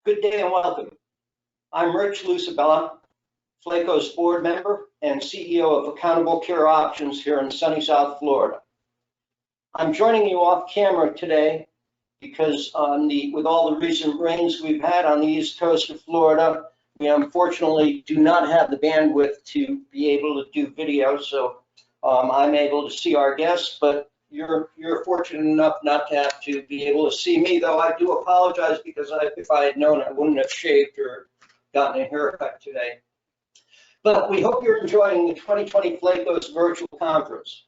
Good day and welcome. I'm Rich Lucibella, Flacco's board member and CEO of Accountable Care Options here in sunny South Florida. I'm joining you off camera today because with all the recent rains we've had on the east coast of Florida, we unfortunately do not have the bandwidth to be able to do video, so I'm able to see our guests, but you're fortunate enough not to have to be able to see me, though I do apologize because if I had known, I wouldn't have shaved or gotten a haircut today. But we hope you're enjoying the 2020 Flacco's virtual conference.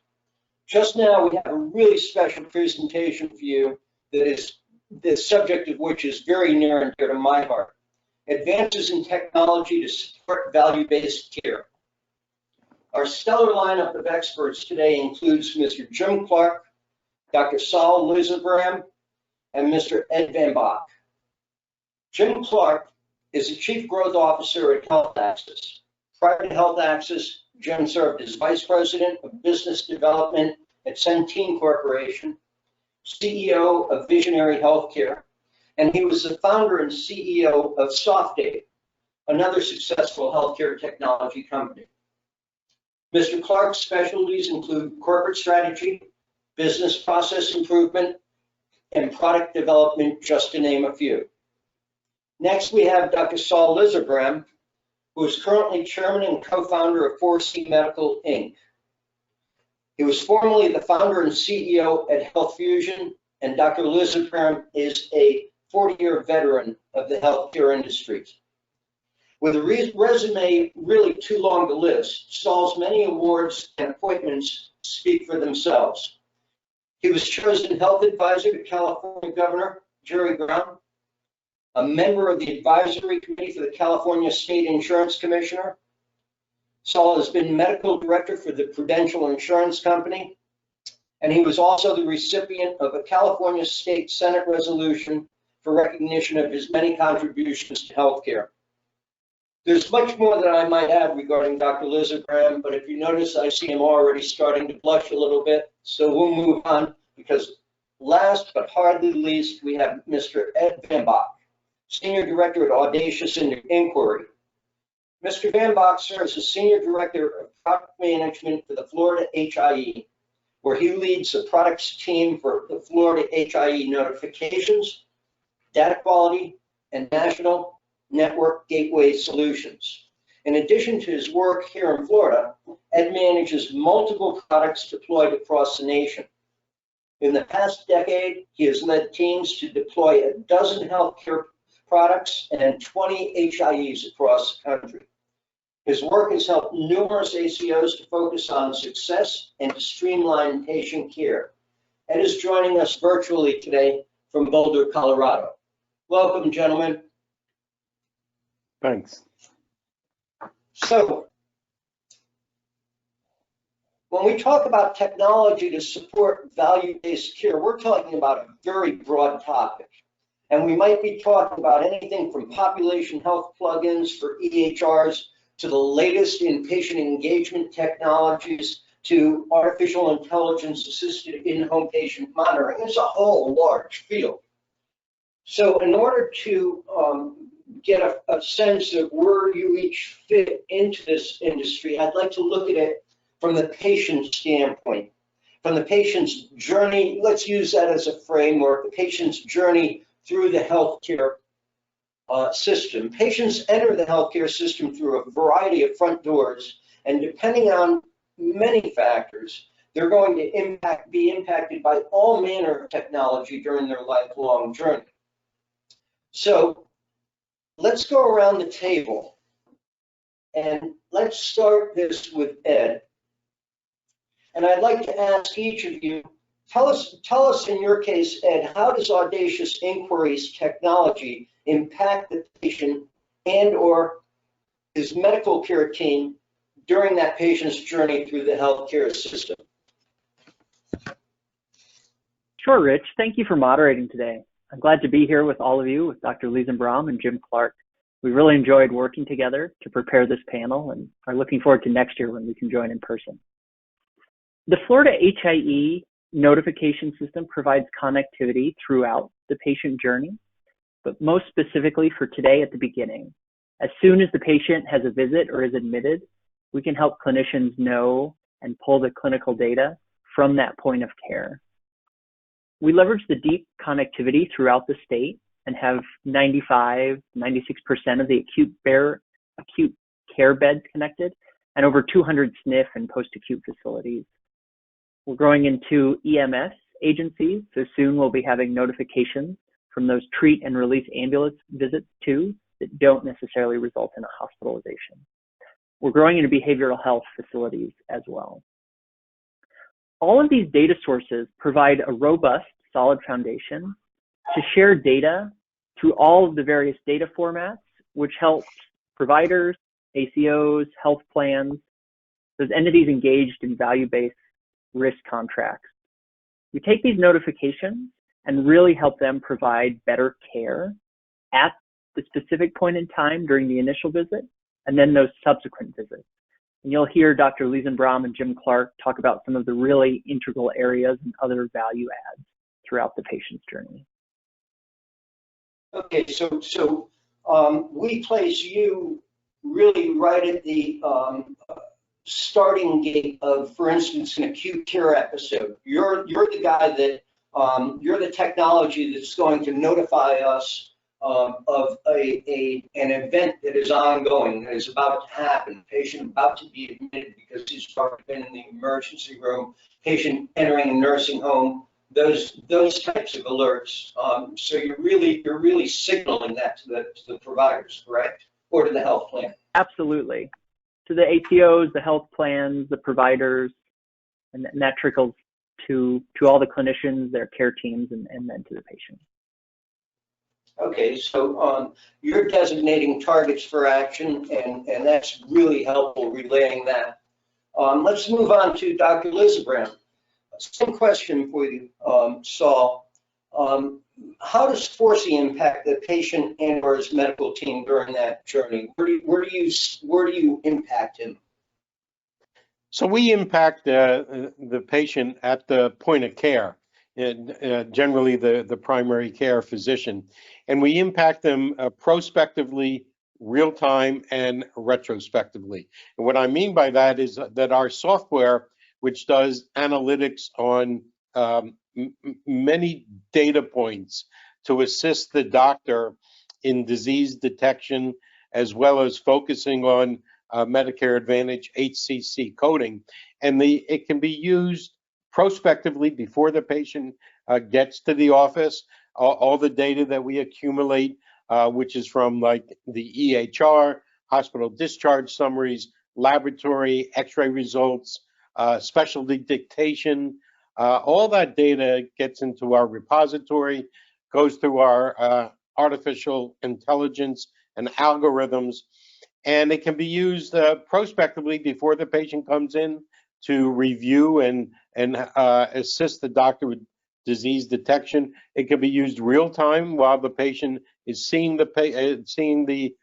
Just now, we have a really special presentation for you that is the subject of which is very near and dear to my heart. Advances in technology to support value-based care. Our stellar lineup of experts today includes Mr. Jim Clark, Dr. Saul Lisebram, and Mr. Ed Van Bach. Jim Clark is the Chief Growth Officer at Health Access. Prior to Health Access, Jim served as Vice President of Business Development at Centene Corporation, CEO of Visionary Healthcare, and he was the founder and CEO of SoftData, another successful healthcare technology company. Mr. Clark's specialties include corporate strategy, business process improvement, and product development, just to name a few. Next, we have Dr. Saul Lisebram, who is currently chairman and co-founder of 4C Medical, Inc. He was formerly the founder and CEO at HealthFusion, and Dr. Lisebram is a 40-year veteran of the healthcare industries. With a resume really too long to list, Saul's many awards and appointments speak for themselves. He was chosen health advisor to California Governor Jerry Brown, a member of the advisory committee for the California State Insurance Commissioner. Saul has been medical director for the Prudential Insurance Company, and he was also the recipient of a California State Senate resolution for recognition of his many contributions to healthcare. There's much more that I might add regarding Dr. Lisebram, but if you notice, I see him already starting to blush a little bit, so we'll move on, because last but hardly least, we have Mr. Ed Van Bach, Senior Director at Audacious Inquiry. Mr. Van Bach serves as Senior Director of Product Management for the Florida HIE, where he leads the products team for the Florida HIE notifications, data quality, and national network gateway solutions. In addition to his work here in Florida, Ed manages multiple products deployed across the nation. In the past decade, he has led teams to deploy 12 healthcare products and 20 HIEs across the country. His work has helped numerous ACOs to focus on success and to streamline patient care. Ed is joining us virtually today from Boulder, Colorado. Welcome, gentlemen. Thanks. So, when we talk about technology to support value-based care, we're talking about a very broad topic. And we might be talking about anything from population health plugins for EHRs to the latest in patient engagement technologies to artificial intelligence assisted in-home patient monitoring. It's a whole large field. So in order to get a sense of where you each fit into this industry, I'd like to look at it from the patient standpoint. From the patient's journey, let's use that as a framework, the patient's journey through the healthcare system. Patients enter the healthcare system through a variety of front doors, and depending on many factors, they're going to be impacted by all manner of technology during their lifelong journey. So let's go around the table, and let's start this with Ed. And I'd like to ask each of you, tell us in your case, Ed, how does Audacious Inquiry's technology impact the patient and or his medical care team during that patient's journey through the healthcare system? Sure, Rich. Thank you for moderating today. I'm glad to be here with all of you, with Dr. Lisebram and Jim Clark. We really enjoyed working together to prepare this panel and are looking forward to next year when we can join in person. The Florida HIE notification system provides connectivity throughout the patient journey. but most specifically for today at the beginning. As soon as the patient has a visit or is admitted, we can help clinicians know and pull the clinical data from that point of care. We leverage the deep connectivity throughout the state and have 95, 96% of the acute care beds connected and over 200 SNF and post-acute facilities. We're growing into EMS agencies, so soon we'll be having notifications from those treat and release ambulance visits too that don't necessarily result in a hospitalization. We're growing into behavioral health facilities as well. All of these data sources provide a robust, solid foundation to share data through all of the various data formats, which helps providers, ACOs, health plans, those entities engaged in value-based risk contracts. We take these notifications and really help them provide better care at the specific point in time during the initial visit and then those subsequent visits. And you'll hear Dr. Liesenbraum and Jim Clark talk about some of the really integral areas and other value adds throughout the patient's journey. Okay, so we place you really right at the starting gate of, for instance, an acute care episode. You're the guy that you're the technology that's going to notify us of an event that is ongoing, that is about to happen, patient about to be admitted because he's already been in the emergency room, patient entering a nursing home, those types of alerts. So you're really signaling that to the providers, correct? Or to the health plan? Absolutely. To the ACOs, the health plans, the providers, and that trickles to all the clinicians, their care teams, and then to the patient. Okay, so you're designating targets for action, and that's really helpful relaying that. Let's move on to Dr. Liesenbraum. Same question for you, Saul. How does FORCI impact the patient and/or his medical team during that journey? Where do you impact him? So we impact the patient at the point of care, generally the primary care physician, and we impact them prospectively, real time, and retrospectively. And what I mean by that is that our software, which does analytics on many data points to assist the doctor in disease detection, as well as focusing on Medicare Advantage HCC coding. And it can be used prospectively before the patient gets to the office. All the data that we accumulate, which is from like the EHR, hospital discharge summaries, laboratory x-ray results, specialty dictation, all that data gets into our repository, goes through our artificial intelligence and algorithms, and it can be used prospectively before the patient comes in to review and assist the doctor with disease detection. It can be used real time while the patient is seeing the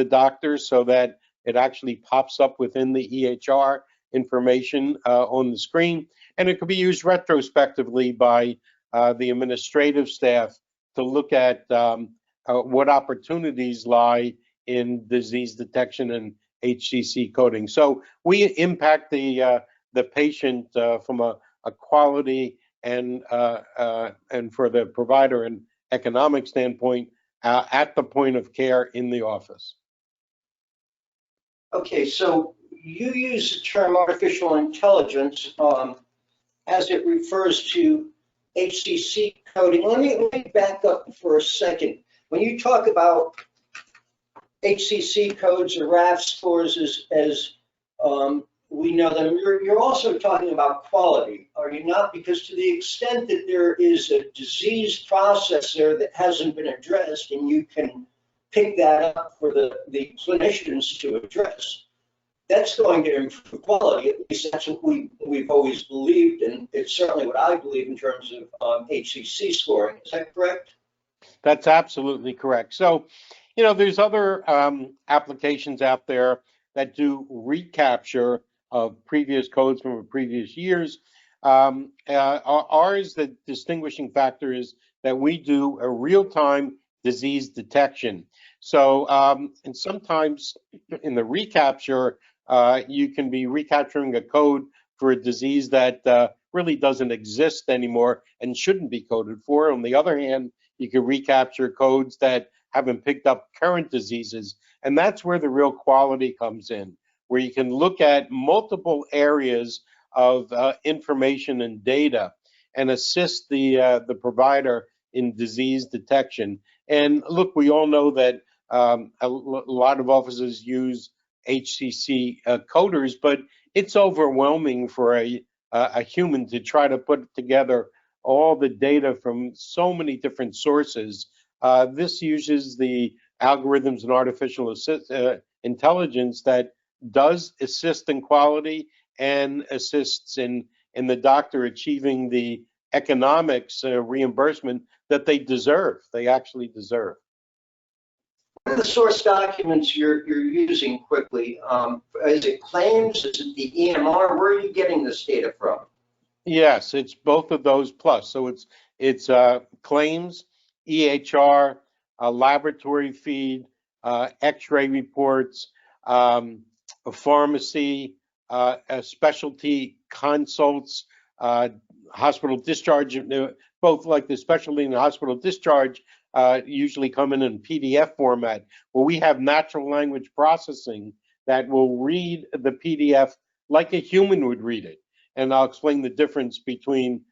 doctor, so that it actually pops up within the EHR information on the screen. And it could be used retrospectively by the administrative staff to look at what opportunities lie in disease detection and HCC coding. So we impact the patient from a quality and for the provider and economic standpoint at the point of care in the office. Okay, so you use the term artificial intelligence as it refers to HCC coding. Let me back up for a second. When you talk about HCC codes or RAF scores as we know them, you're also talking about quality, are you not? Because to the extent that there is a disease process there that hasn't been addressed, and you can pick that up for the clinicians to address, that's going to improve quality. At least that's what we've always believed, and it's certainly what I believe in terms of HCC scoring. Is that correct? That's absolutely correct. So, you know, there's other applications out there that do recapture of previous codes from previous years. Ours, the distinguishing factor is that we do a real-time disease detection. So, and sometimes in the recapture, you can be recapturing a code for a disease that really doesn't exist anymore and shouldn't be coded for. On the other hand, you can recapture codes that haven't picked up current diseases. And that's where the real quality comes in, where you can look at multiple areas of information and data and assist the provider in disease detection. And look, we all know that a lot of offices use HCC coders, but it's overwhelming for a human to try to put together all the data from so many different sources. This uses the algorithms and artificial intelligence that does assist in quality and assists in the doctor achieving the economics reimbursement that they deserve, they actually deserve. What are the source documents you're using quickly? Is it claims? Is it the EMR? Where are you getting this data from? Yes, it's both of those plus. So it's claims, EHR, laboratory feed, X-ray reports, a pharmacy, specialty consults, hospital discharge, both like the specialty and the hospital discharge usually come in PDF format, where we have natural language processing that will read the PDF like a human would read it. And I'll explain the difference between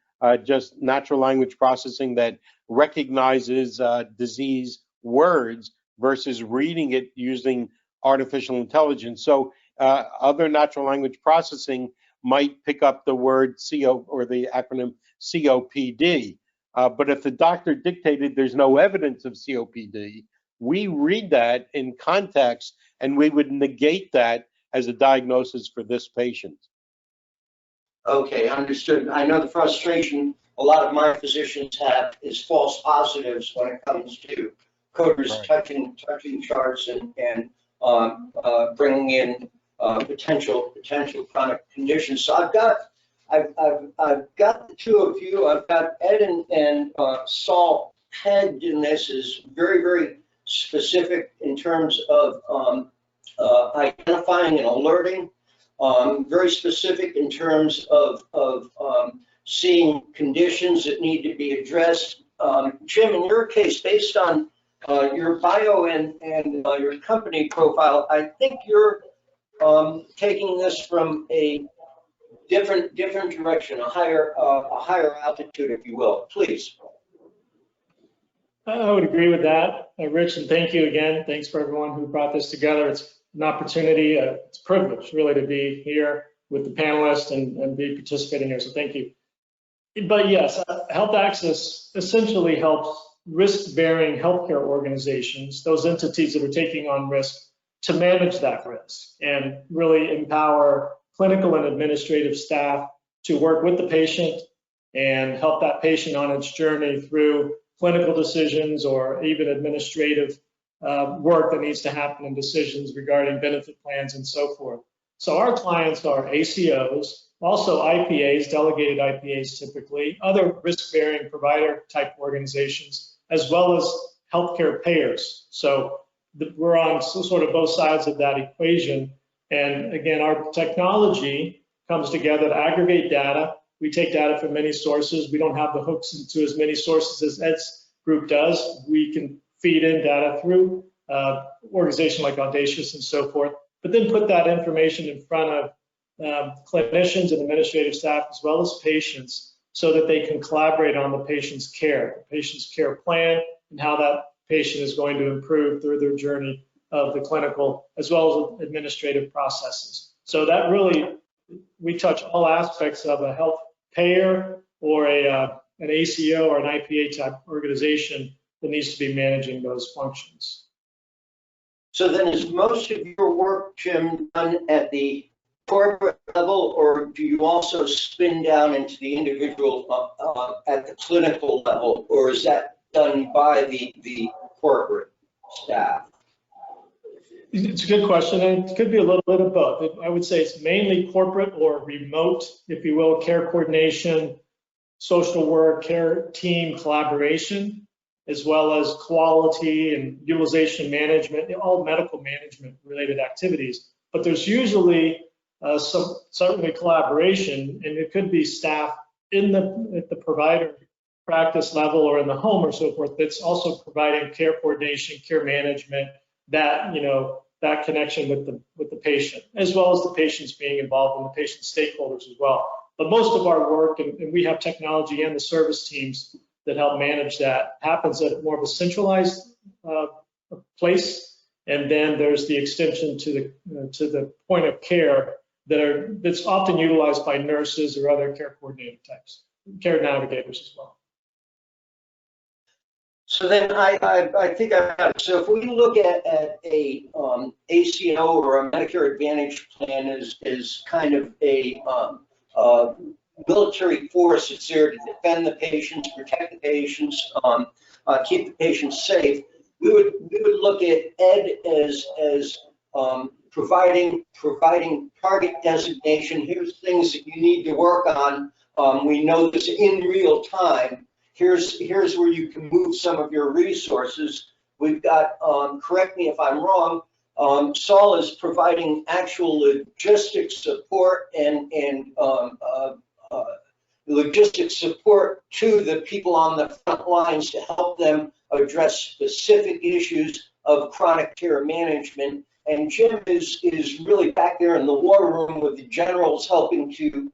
just natural language processing that recognizes disease words versus reading it using artificial intelligence. So other natural language processing might pick up the word CO or the acronym COPD. But if the doctor dictated there's no evidence of COPD, we read that in context and we would negate that as a diagnosis for this patient. Okay, understood. I know the frustration a lot of my physicians have is false positives when it comes to coders Right. touching charts and bringing in potential chronic conditions. So I've got the two of you. I've got Ed and Saul pegged in this is very, very specific in terms of identifying and alerting. Very specific in terms of seeing conditions that need to be addressed. Jim, in your case, based on your bio and your company profile, I think you're taking this from a different direction, a higher altitude, if you will. Please. I would agree with that, Rich, and thank you again. Thanks for everyone who brought this together. It's an opportunity, it's a privilege really to be here with the panelists and be participating here, so thank you. But yes, Health Access essentially helps risk-bearing healthcare organizations, those entities that are taking on risk, to manage that risk and really empower clinical and administrative staff to work with the patient and help that patient on its journey through clinical decisions or even administrative work that needs to happen in decisions regarding benefit plans and so forth. So our clients are ACOs, also IPAs, delegated IPAs typically, other risk-bearing provider type organizations, as well as healthcare payers. So we're on sort of both sides of that equation. And again, our technology comes together to aggregate data. We take data from many sources. We don't have the hooks into as many sources as Ed's group does. We can feed in data through organizations like Audacious and so forth, but then put that information in front of clinicians and administrative staff as well as patients so that they can collaborate on the patient's care plan, and how that patient is going to improve through their journey of the clinical as well as administrative processes. So that really, we touch all aspects of a health payer or an ACO or an IPA type organization that needs to be managing those functions. So then is most of your work, Jim, done at the corporate level, or do you also spin down into the individual at the clinical level, or is that done by the corporate staff? It's a good question, and it could be a little bit of both. I would say it's mainly corporate or remote, if you will, care coordination, social work, care team collaboration. as well as quality and utilization management, all medical management related activities. But there's usually certainly collaboration, and it could be staff at the provider practice level or in the home or so forth that's also providing care coordination, care management, that that connection with the patient, as well as the patients being involved and the patient stakeholders as well. But most of our work, and we have technology and the service teams that help manage that, happens at more of a centralized place, and then there's the extension to the point of care that's often utilized by nurses or other care coordinator types, care navigators as well. So then I think I got it. So if we look at a ACO or a Medicare Advantage plan as kind of a military force that's there to defend the patients, protect the patients, keep the patients safe, we would look at ED as providing target designation. Here's things that you need to work on. We know this in real time. Here's where you can move some of your resources. We've got, correct me if I'm wrong, Saul is providing actual logistics support and logistics support to the people on the front lines to help them address specific issues of chronic care management. And Jim is really back there in the war room with the generals helping to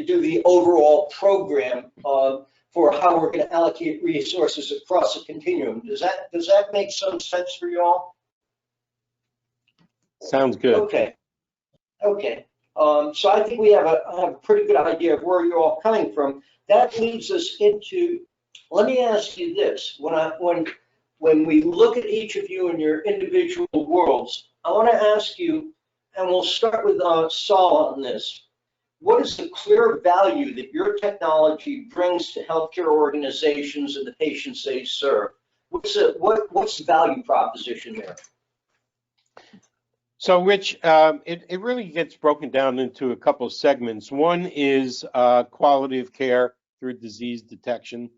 do the overall program for how we're going to allocate resources across the continuum. Does that make some sense for you all? Sounds good. Okay. So I think we have a pretty good idea of where you're all coming from. That leads us into, let me ask you this. When we look at each of you in your individual worlds, I want to ask you, and we'll start with Saul on this. What is the clear value that your technology brings to healthcare organizations and the patients they serve? What's the value proposition there? So, Rich, it really gets broken down into a couple of segments. One is quality of care through disease detection,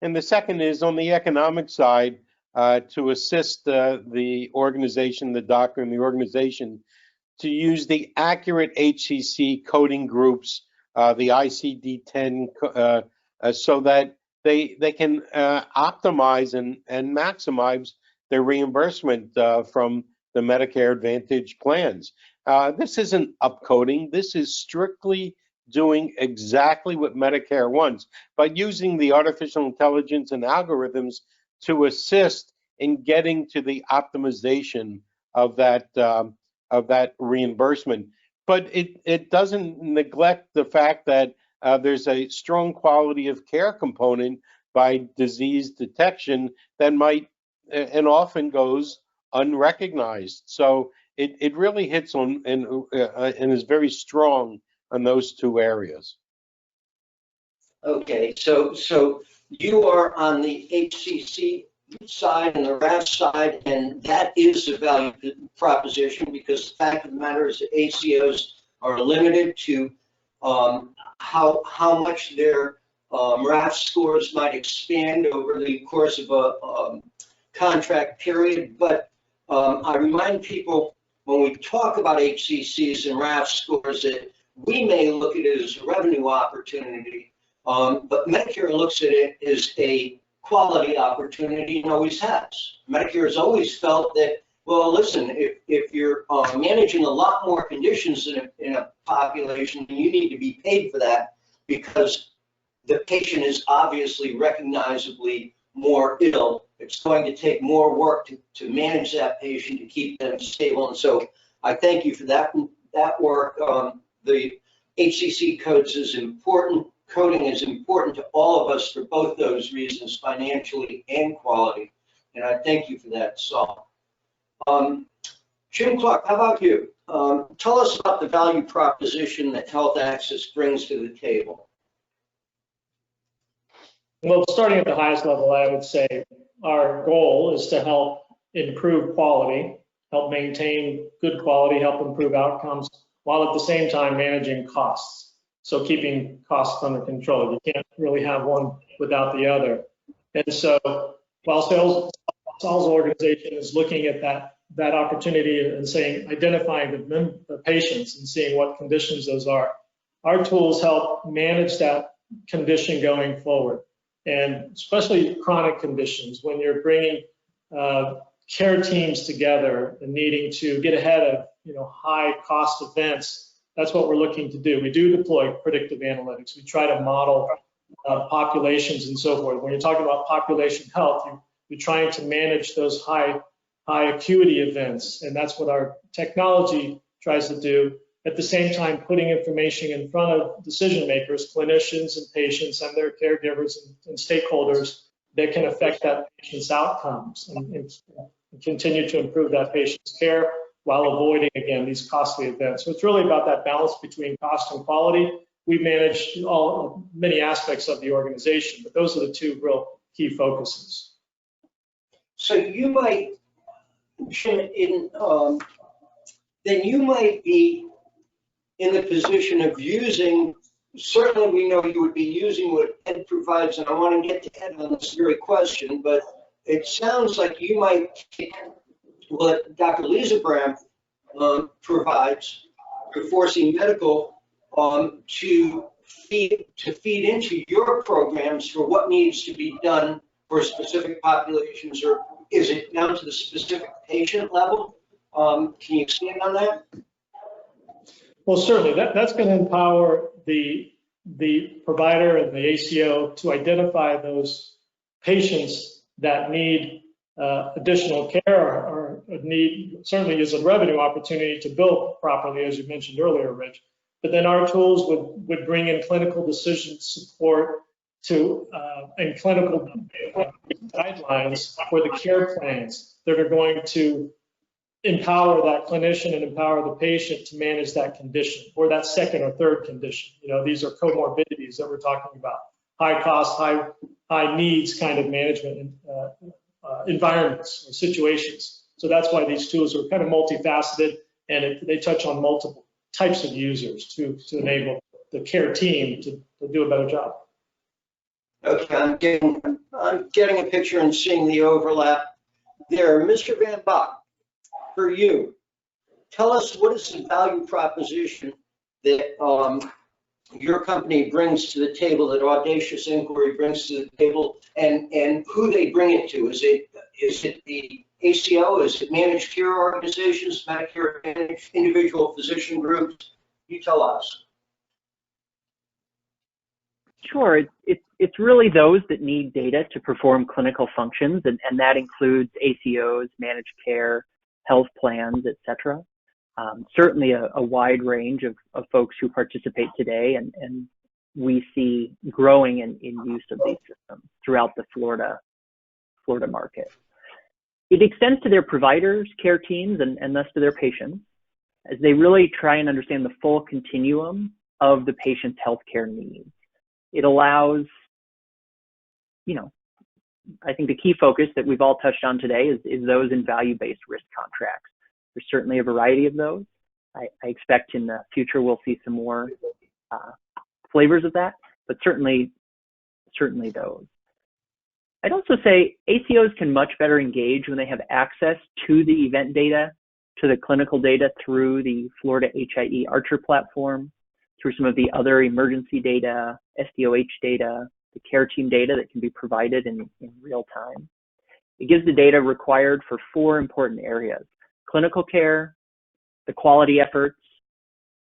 and the second is on the economic side to assist the organization, the doctor, and the organization to use the accurate HCC coding groups, the ICD-10, so that they can optimize and maximize their reimbursement from the Medicare Advantage plans. This isn't upcoding. This is strictly doing exactly what Medicare wants, but using the artificial intelligence and algorithms to assist in getting to the optimization of that reimbursement. But it doesn't neglect the fact that there's a strong quality of care component by disease detection that might and often goes unrecognized. So it really hits on and is very strong on those two areas. Okay, so you are on the HCC side and the RAF side, and that is a value proposition, because the fact of the matter is that ACOs are limited to how much their RAF scores might expand over the course of a contract period. But I remind people when we talk about HCCs and RAF scores that we may look at it as a revenue opportunity, but Medicare looks at it as a quality opportunity and always has. Medicare has always felt that, well, listen, if you're managing a lot more conditions in a population, you need to be paid for that, because the patient is obviously recognizably more ill. It's going to take more work to manage that patient, to keep them stable. And so I thank you for that work. The HCC codes is important. Coding is important to all of us for both those reasons, financially and quality. And I thank you for that, Saul. Jim Clark, how about you? Tell us about the value proposition that Health Access brings to the table. Well, starting at the highest level, I would say our goal is to help improve quality, help maintain good quality, help improve outcomes, while at the same time managing costs. So keeping costs under control. You can't really have one without the other. And so while Sal's organization is looking at that opportunity and saying, identifying the patients and seeing what conditions those are, our tools help manage that condition going forward. And especially chronic conditions, when you're bringing care teams together and needing to get ahead of high cost events, that's what we're looking to do. We do deploy predictive analytics. We try to model populations and so forth. When you're talking about population health, you're trying to manage those high acuity events, and that's what our technology tries to do. At the same time, putting information in front of decision makers, clinicians and patients and their caregivers and stakeholders that can affect that patient's outcomes and continue to improve that patient's care while avoiding, again, these costly events. So it's really about that balance between cost and quality. We manage many aspects of the organization, but those are the two real key focuses. So you might, then you might be in the position of using, certainly we know you would be using what Ed provides, and I want to get to Ed on this very question, but it sounds like you might take what Dr. Liesebram provides for 4C Medical to feed into your programs for what needs to be done for specific populations, or is it down to the specific patient level? Can you expand on that? Well, certainly, that's going to empower the provider and the ACO to identify those patients that need additional care or need, certainly is a revenue opportunity to bill properly, as you mentioned earlier, Rich. But then our tools would bring in clinical decision support to and clinical guidelines for the care plans that are going to empower that clinician and empower the patient to manage that condition or that second or third condition. These are comorbidities that we're talking about, high cost, high needs kind of management environments or situations. So that's why these tools are kind of multifaceted, and they touch on multiple types of users to enable the care team to do a better job. Okay, I'm getting a picture and seeing the overlap there. Mr. Van Bach, for you, tell us what is the value proposition that your company brings to the table, that Audacious Inquiry brings to the table, and who they bring it to. Is it the ACO? Is it managed care organizations, Medicare Advantage, individual physician groups? You tell us. Sure, it's really those that need data to perform clinical functions, and that includes ACOs, managed care, health plans, et cetera. Certainly a wide range of folks who participate today, and we see growing in use of these systems throughout the Florida market. It extends to their providers, care teams, and thus to their patients, as they really try and understand the full continuum of the patient's healthcare needs. It allows, I think the key focus that we've all touched on today is those in value-based risk contracts. There's certainly a variety of those. I expect in the future we'll see some more flavors of that, but certainly those. I'd also say ACOs can much better engage when they have access to the event data, to the clinical data through the Florida HIE Archer platform, through some of the other emergency data, SDOH data, the care team data that can be provided in real time. It gives the data required for 4 important areas: clinical care, the quality efforts,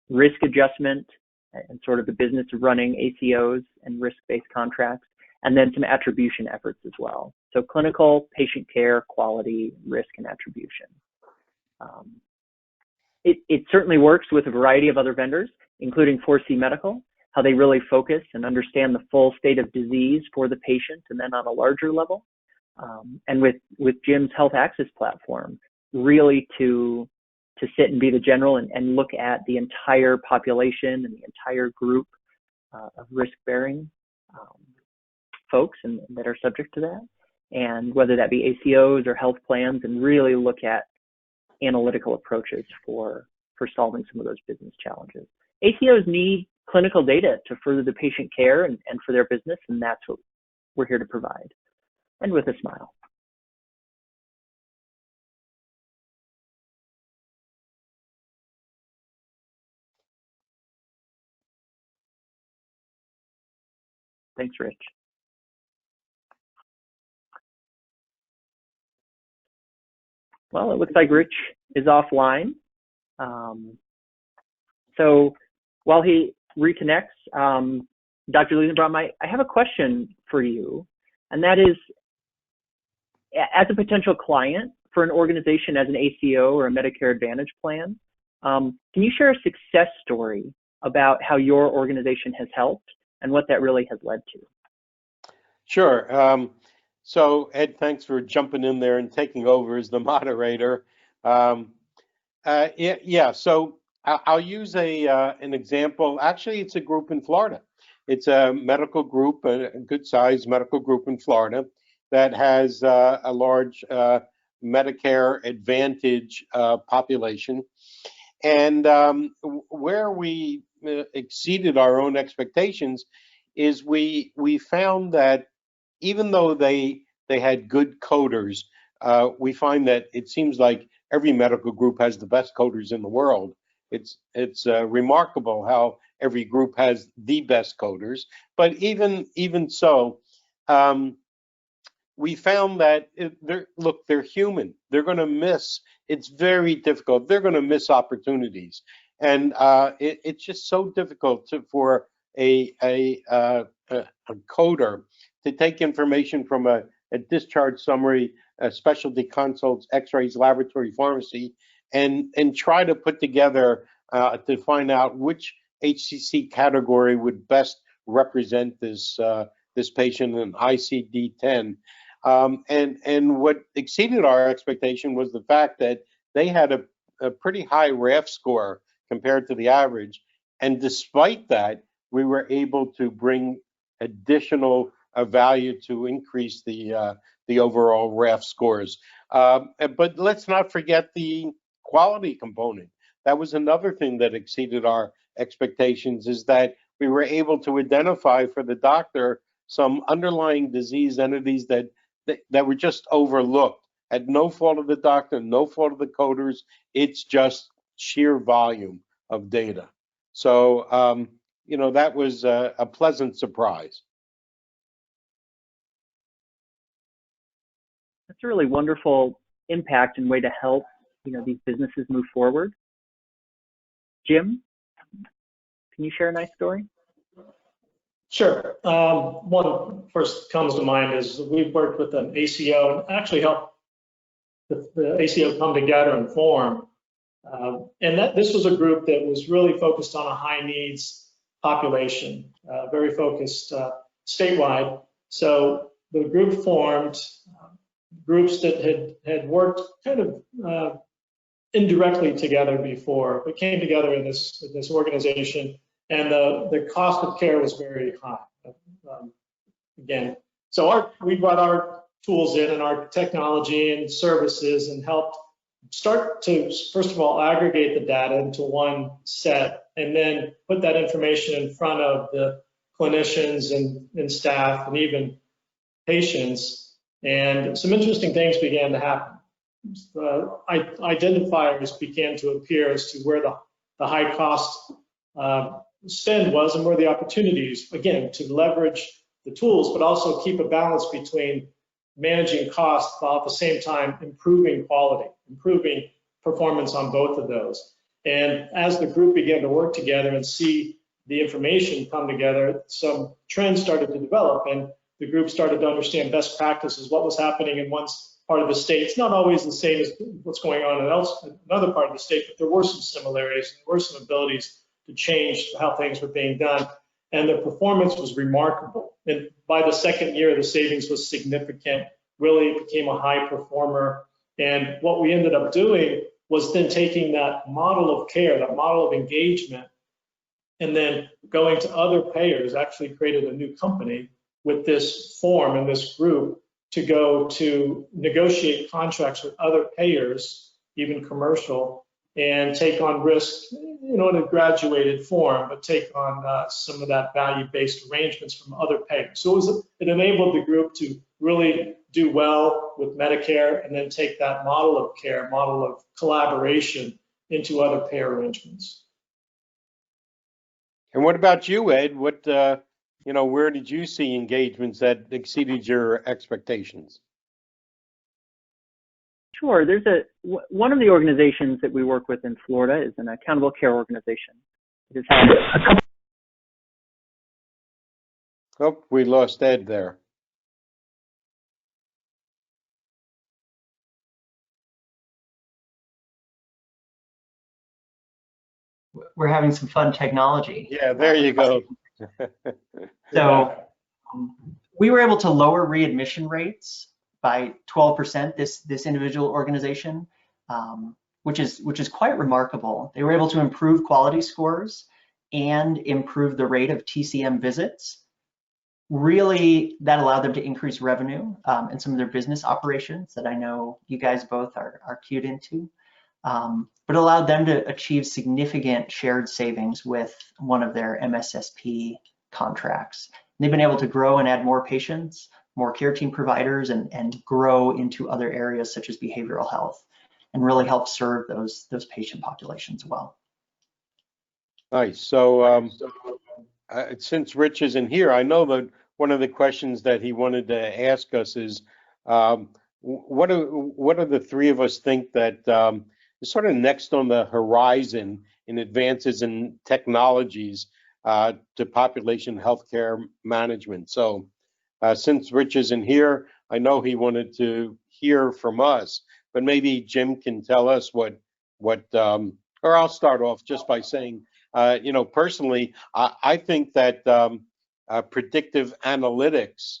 risk adjustment, and sort of the business of running ACOs and risk-based contracts, and then some attribution efforts as well. So clinical, patient care, quality, risk, and attribution. It certainly works with a variety of other vendors, including 4C Medical, how they really focus and understand the full state of disease for the patient, and then on a larger level. And with Jim's Health Access platform, really to sit and be the general and look at the entire population and the entire group of risk-bearing folks and that are subject to that, and whether that be ACOs or health plans, and really look at analytical approaches for solving some of those business challenges. ACOs need clinical data to further the patient care and for their business, and that's what we're here to provide. and with a smile. Thanks, Rich. Well, it looks like Rich is offline. So while he reconnects, Dr. Liesenbaum, I have a question for you, and that is, as a potential client for an organization as an ACO or a Medicare Advantage plan, can you share a success story about how your organization has helped and what that really has led to? Sure. So Ed, thanks for jumping in there and taking over as the moderator. So I'll use an example. Actually, it's a group in Florida. It's a medical group, a good-sized medical group in Florida that has a large Medicare Advantage population. And where we exceeded our own expectations is we found that even though they had good coders, we find that it seems like every medical group has the best coders in the world. It's remarkable how every group has the best coders, but even so, we found that they're human. They're going to miss. It's very difficult. They're going to miss opportunities, and it's just so difficult for a coder to take information from a discharge summary, specialty consults, X-rays, laboratory, pharmacy, and try to put together to find out which HCC category would best represent this patient in ICD-10. And what exceeded our expectation was the fact that they had a pretty high RAF score compared to the average, and despite that, we were able to bring additional value to increase the overall RAF scores. But let's not forget the quality component. That was another thing that exceeded our expectations, is that we were able to identify for the doctor some underlying disease entities that were just overlooked, at no fault of the doctor, no fault of the coders. It's just sheer volume of data. So, that was a pleasant surprise. That's a really wonderful impact and way to help, these businesses move forward. Jim, can you share a nice story? Sure. One first comes to mind is we've worked with an ACO and actually helped the ACO come together and form. And this was a group that was really focused on a high needs population, very focused statewide. So the group formed, groups that had worked kind of indirectly together before, but came together in this organization, and the cost of care was very high. Again, so we brought our tools in and our technology and services and helped start to, first of all, aggregate the data into one set, and then put that information in front of the clinicians and staff and even patients. And some interesting things began to happen. Identifiers began to appear as to where the high cost spend was and where the opportunities, again, to leverage the tools, but also keep a balance between managing costs while at the same time improving quality, improving performance on both of those. And as the group began to work together and see the information come together, some trends started to develop, and the group started to understand best practices, what was happening in one part of the state. It's not always the same as what's going on in another part of the state, but there were some similarities, and there were some abilities to change how things were being done. And the performance was remarkable. And by the second year, the savings was significant, really became a high performer. And what we ended up doing was then taking that model of care, that model of engagement, and then going to other payers, actually created a new company with this form and this group to go to negotiate contracts with other payers, even commercial, and take on risk, in a graduated form, but take on some of that value-based arrangements from other payers. So it enabled the group to really do well with Medicare and then take that model of care, model of collaboration into other payer arrangements. And what about you, Ed? What, where did you see engagements that exceeded your expectations? Sure. One of the organizations that we work with in Florida is an accountable care organization. It has had a couple. Oh, we lost Ed there. We're having some fun technology. Yeah, there you go. So we were able to lower readmission rates by 12%, this individual organization, which is quite remarkable. They were able to improve quality scores and improve the rate of TCM visits. Really, that allowed them to increase revenue in some of their business operations that I know you guys both are cued into, but allowed them to achieve significant shared savings with one of their MSSP contracts. And they've been able to grow and add more patients, more care team providers, and grow into other areas such as behavioral health, and really help serve those patient populations well. Nice. So since Rich isn't here, I know that one of the questions that he wanted to ask us is, what do the three of us think that is sort of next on the horizon in advances in technologies to population healthcare management? So since Rich isn't here, I know he wanted to hear from us, but maybe Jim can tell us what or I'll start off just by saying, personally, I think that predictive analytics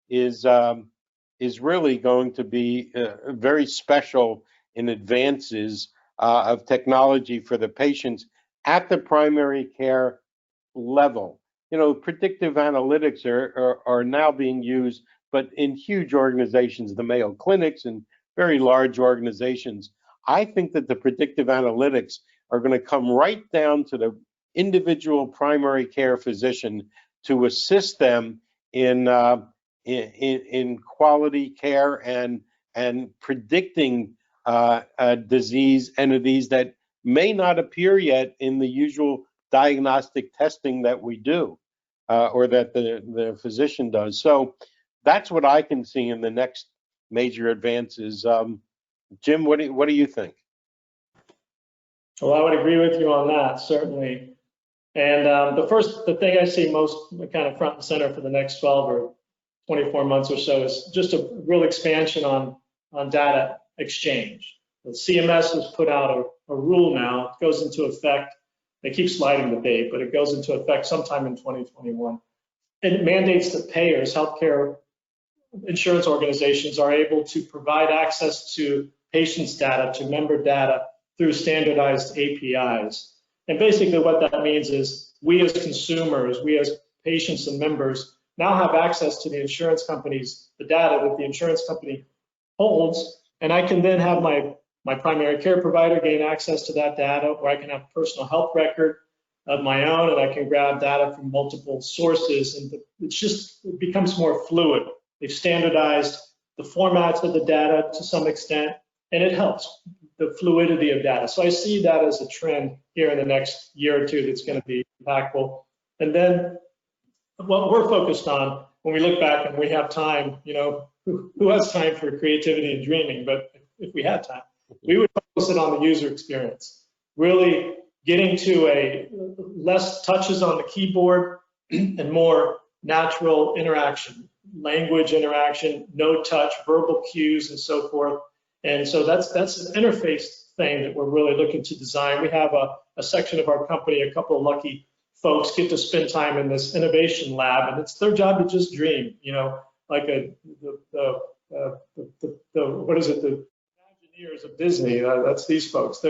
is really going to be very special in advances of technology for the patients at the primary care level. Predictive analytics are now being used, but in huge organizations, the Mayo Clinics and very large organizations. I think that the predictive analytics are going to come right down to the individual primary care physician to assist them in quality care and predicting disease entities that may not appear yet in the usual diagnostic testing that we do or that the physician does. So that's what I can see in the next major advances. Jim, what do you think? Well, I would agree with you on that, certainly. And the thing I see most kind of front and center for the next 12 or 24 months or so is just a real expansion on data exchange. The CMS has put out a rule now. It goes into effect. They keep sliding the date, but it goes into effect sometime in 2021. And it mandates that payers, healthcare insurance organizations, are able to provide access to patients' data, to member data, through standardized APIs. And basically what that means is we as consumers, we as patients and members now have access to the insurance companies, the data that the insurance company holds, and I can then have my primary care provider gain access to that data, or I can have a personal health record of my own, and I can grab data from multiple sources, and it becomes more fluid. They've standardized the formats of the data to some extent, and it helps the fluidity of data. So I see that as a trend here in the next year or two that's going to be impactful. And then what we're focused on when we look back and we have time, who has time for creativity and dreaming? But if we had time, we would focus it on the user experience, really getting to a less touches on the keyboard and more natural interaction, language interaction, no touch, verbal cues, and so forth. And so that's an interface thing that we're really looking to design. We have a section of our company, a couple of lucky folks get to spend time in this innovation lab, and it's their job to just dream, like the Imagineers of Disney. That's these folks.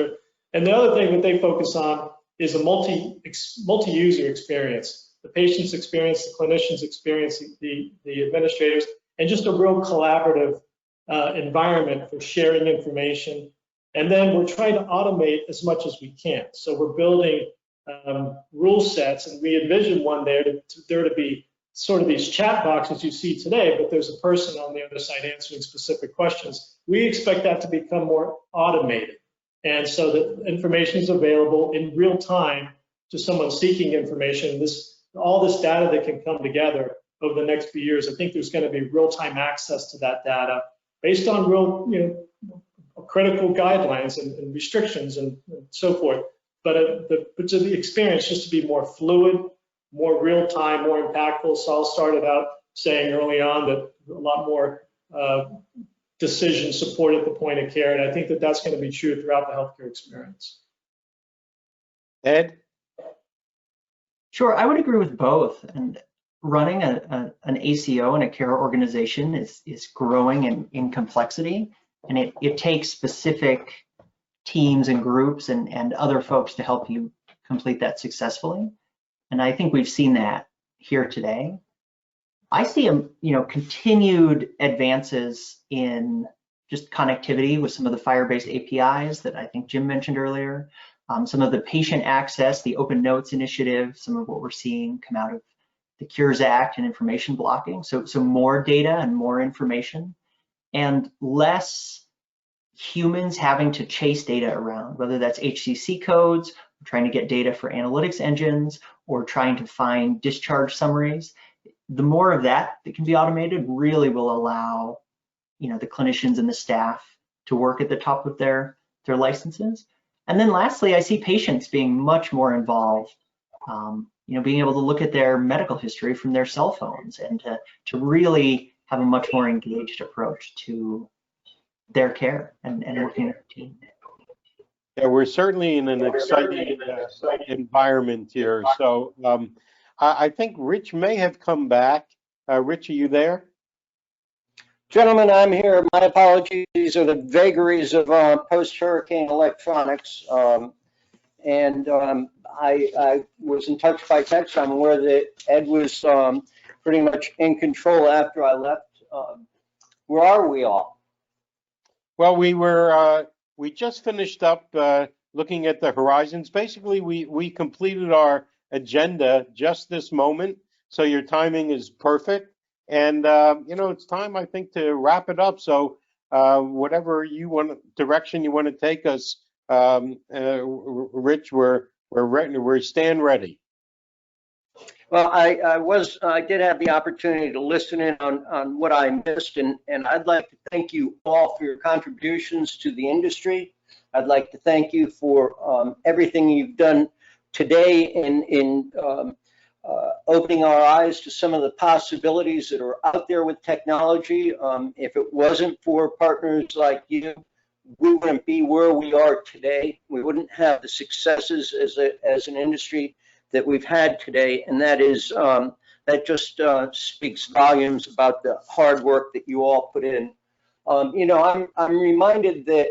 And the other thing that they focus on is a multi-user experience, the patient's experience, the clinician's experience, the administrators, and just a real collaborative environment for sharing information. And then we're trying to automate as much as we can. So we're building rule sets, and we envision one there to be sort of these chat boxes you see today, but there's a person on the other side answering specific questions. We expect that to become more automated. And so that information is available in real time to someone seeking information. All this data that can come together over the next few years, I think there's going to be real-time access to that data based on real, critical guidelines and restrictions and so forth. But to the experience just to be more fluid, more real-time, more impactful. Saul started out saying early on that a lot more decision support at the point of care, and I think that that's going to be true throughout the healthcare experience. Ed? Sure, I would agree with both. And running an ACO and a care organization is growing in complexity, and it takes specific teams and groups and other folks to help you complete that successfully. And I think we've seen that here today. I see continued advances in just connectivity with some of the FHIR-based APIs that I think Jim mentioned earlier, some of the patient access, the Open Notes initiative, some of what we're seeing come out of the Cures Act and information blocking. So more data and more information, and less humans having to chase data around, whether that's HCC codes, or trying to get data for analytics engines, or trying to find discharge summaries. The more of that can be automated really will allow, the clinicians and the staff to work at the top of their licenses. And then lastly, I see patients being much more involved, being able to look at their medical history from their cell phones and to really have a much more engaged approach to their care and working with their team. Yeah, we're certainly in an exciting environment here. So I think Rich may have come back. Rich, are you there? Gentlemen, I'm here. My apologies. These are the vagaries of post-hurricane electronics. I was in touch by text. I'm aware that Ed was pretty much in control after I left. Where are we all? Well, we just finished up looking at the horizons. Basically, we completed our agenda just this moment. So your timing is perfect. And, it's time, I think, to wrap it up. So whatever direction you want to take us, Rich, we're ready. We stand ready. Well, I did have the opportunity to listen in on what I missed, and I'd like to thank you all for your contributions to the industry. I'd like to thank you for everything you've done today in opening our eyes to some of the possibilities that are out there with technology. If it wasn't for partners like you, we wouldn't be where we are today. We wouldn't have the successes as an industry that we've had today, and that just speaks volumes about the hard work that you all put in. I'm reminded that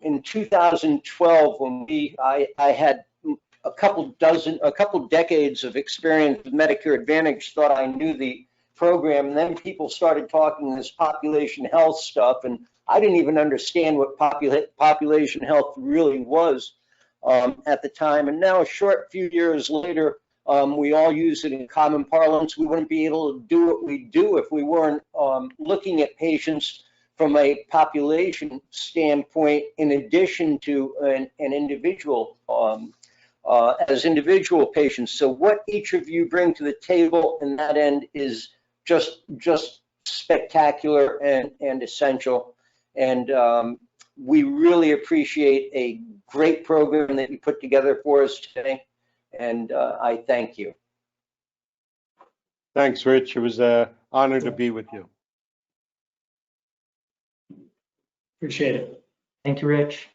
in 2012, when I had a couple decades of experience with Medicare Advantage, thought I knew the program, and then people started talking this population health stuff, and I didn't even understand what population health really was at the time. And now, a short few years later, we all use it in common parlance. We wouldn't be able to do what we do if we weren't looking at patients from a population standpoint, in addition to an individual as individual patients. So what each of you bring to the table in that end is just spectacular and essential. And we really appreciate a great program that you put together for us today. And I thank you. Thanks, Rich. It was an honor to be with you. Appreciate it. Thank you, Rich.